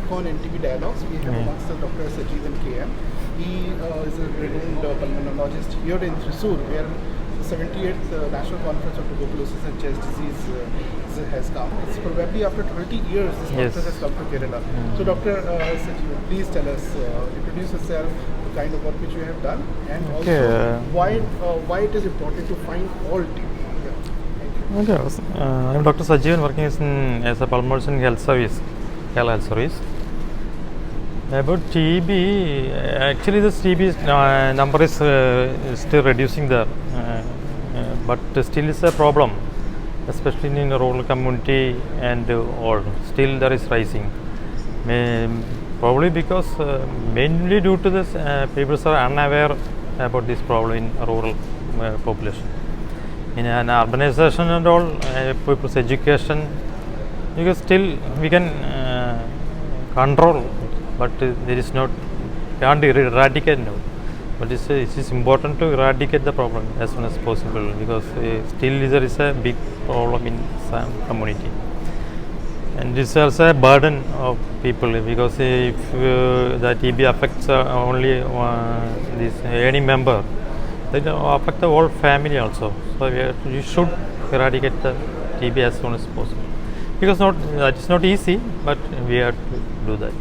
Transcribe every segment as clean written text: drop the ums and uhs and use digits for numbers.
NATCON and TB Dialogues. We have amongst us Dr. Sajeevan KM. He is a renowned pulmonologist here in Thrissur, where the 78th National Conference of Tuberculosis and Chest Disease has come. It's probably after 30 years this conference has come to Kerala. So Dr. Sajeevan, please tell us, introduce yourself, the kind of work which you have done, and also why it is important to find all TB. Okay, I'm Dr. Sajeevan, working as a pulmonologist in health service, Kerala Health Service. About TB, actually this TB number is still reducing there, but still is a problem, especially in the rural community and all. Still there is rising. Probably because mainly due to this, people are unaware about this problem in rural population. In an urbanization and all, people's education, because still we can control, but there is not, can't eradicate now. But it is important to eradicate the problem as soon as possible, because still there is a big problem in some community. And this is also a burden of people, because if the TB affects only this any member, it affect the whole family also. So you should eradicate the TB as soon as possible, because that is not easy, but we have to do that.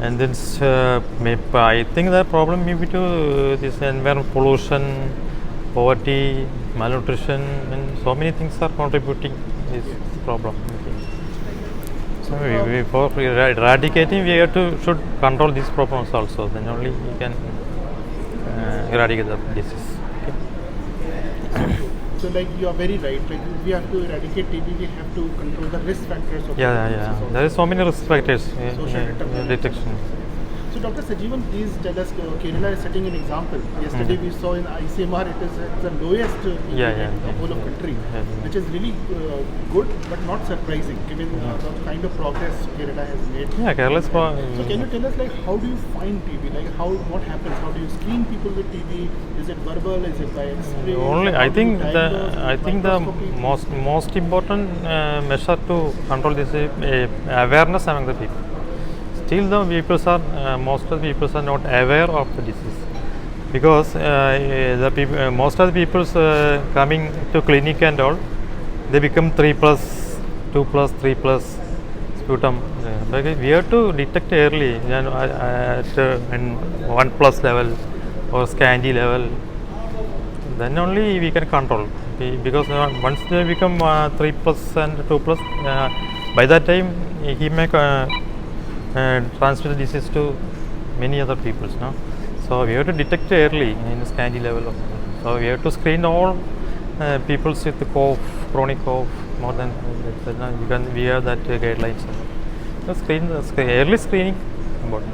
And then I think the problem may be to this environment, pollution, poverty, malnutrition, and so many things are contributing this problem. So for eradicating, we have to should control these problems also. Then only we can eradicate the disease. So like you are very right, like if we have to eradicate TB, we have to control the risk factors of Yeah. There is so many risk factors in detection. So Dr. Sajeevan, please tell us, Kerala is setting an example. Yesterday we saw in ICMR it is the lowest TB in the whole of country, which is really good but not surprising given the kind of progress Kerala has made. Yeah, Kerala is So can you tell us, like, how do you find TB? Like what happens? How do you screen people with TB? Is it verbal? Is it by X-ray? Only I think the most important measure to control this is awareness among the people. Still the people are most of the people are not aware of the disease, because most of the people coming to clinic and all, they become 3+, 2+, 3+ sputum. We have to detect early, at 1+ level or scanty level. Then only we can control, because once they become 3+ and 2+, by that time he may transmit the disease to many other people. No? So we have to detect early in scanty level. So we have to screen all people with the cough, chronic cough, more than we have that guidelines. So early screening important.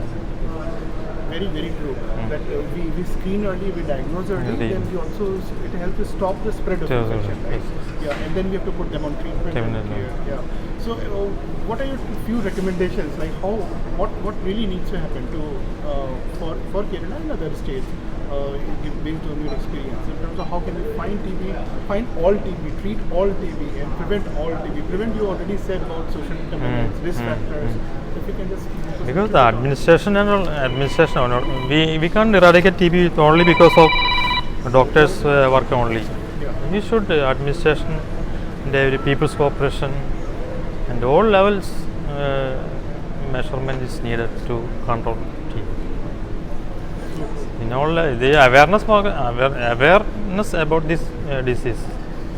Very, very true. That we screen early, we diagnose early, then we also, it helps to stop the spread of infection, right? Yeah, and then we have to put them on treatment. Yeah. So what are your few recommendations, like what really needs to happen for Kerala and other states, based on your experience, in terms of how can we find all TB, treat all TB and prevent all TB? Prevent, you already said about social determinants, risk factors. If we can just because the administration we can't eradicate TB only because of doctors' work only. We should administration and people's cooperation and all levels measurement is needed to control TB. In all the awareness about this disease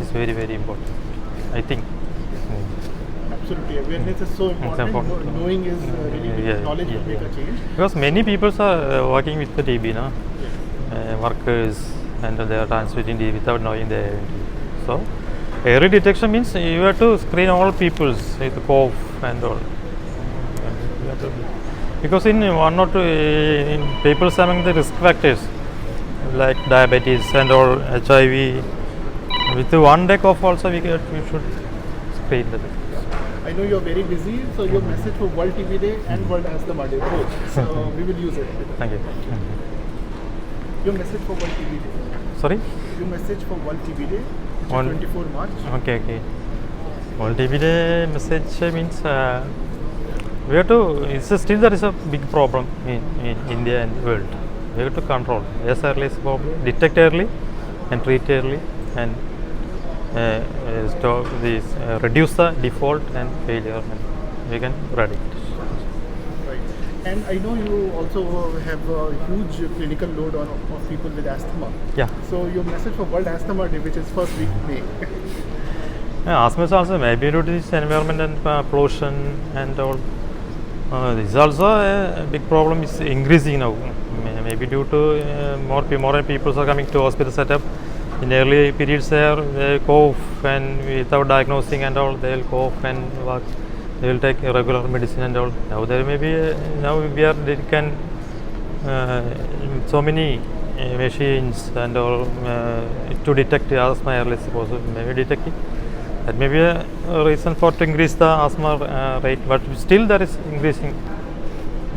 is very, very important, I think. Absolutely, awareness is so important. Knowing is really knowledge will make a change. Because many people are working with the TB, no? Workers, and they are transmitting TB without knowing they have TB. So early detection means you have to screen all people with cough and all. Because in one or two people among the risk factors like diabetes and all, HIV, with one day cough also we should screen the. I know you're very busy, so your message for World TB Day and World Asthma Day, both. So we will use it. Thank you. Your message for World TB Day. Sorry? Your message for World TB Day, which is 24 March. Okay. World TB Day message means we have to, still there is a big problem in India and world. We have to control as early as possible, detect early and treat early, and stop this, reduce the default and failure, and we can eradicate it. Right. And I know you also have a huge clinical load on of people with asthma. Yeah. So your message for World Asthma Day, which is first week May. Asthma is also maybe due to this environment and pollution and all. This is also a big problem, is increasing now. Maybe due to more people are coming to hospital setup. In early periods they cough and without diagnosing and all, they will cough and work. They will take regular medicine and all. Now there may be now they can so many machines and all to detect asthma early as possible. Maybe detecting. That may be a reason for to increase the asthma rate, but still there is increasing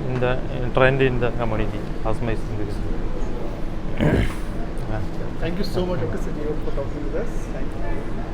in the trend in the community. Asthma is increasing. Thank you so much, Dr. Sajeevan, for talking with us. Thank you.